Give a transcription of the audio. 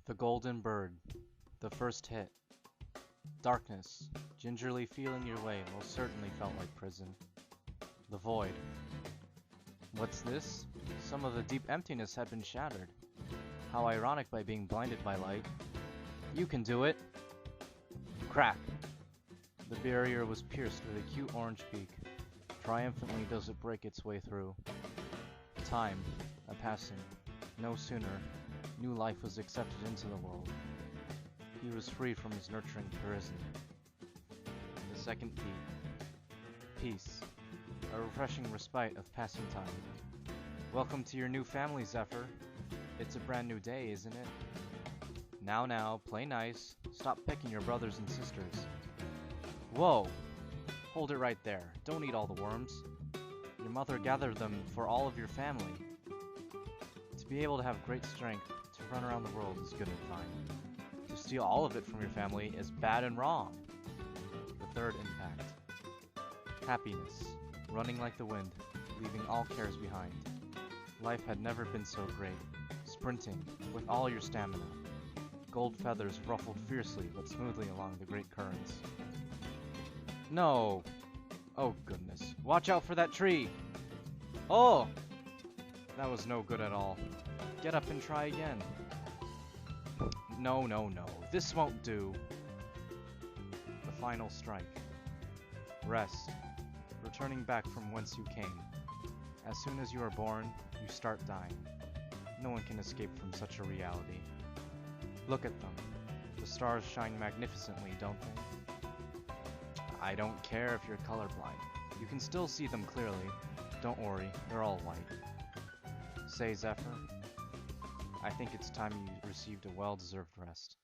The Golden Bird. The first hit. Darkness. Gingerly feeling your way most certainly felt like prison. The Void. What's this? Some of the deep emptiness had been shattered. How ironic by being blinded by light. You can do it! Crack! The barrier was pierced with a cute orange beak. Triumphantly does it break its way through. Time. A passing. No sooner. New life was accepted into the world. He was freed from his nurturing prison. The second beat. Peace. A refreshing respite of passing time. Welcome to your new family, Zephyr. It's a brand new day, isn't it? Now, play nice. Stop picking your brothers and sisters. Whoa! Hold it right there. Don't eat all the worms. Your mother gathered them for all of your family. To be able to have great strength to run around the world is good and fine. To steal all of it from your family is bad and wrong. The third impact. Happiness. Running like the wind, leaving all cares behind. Life had never been so great. Sprinting, with all your stamina. Gold feathers ruffled fiercely but smoothly along the great currents. No! Oh goodness. Watch out for that tree! Oh! That was no good at all. Get up and try again. No. This won't do. The final strike. Rest. Returning back from whence you came. As soon as you are born, you start dying. No one can escape from such a reality. Look at them. The stars shine magnificently, don't they? I don't care if you're colorblind. You can still see them clearly. Don't worry, they're all white. Say, Zephyr, I think it's time you received a well-deserved rest.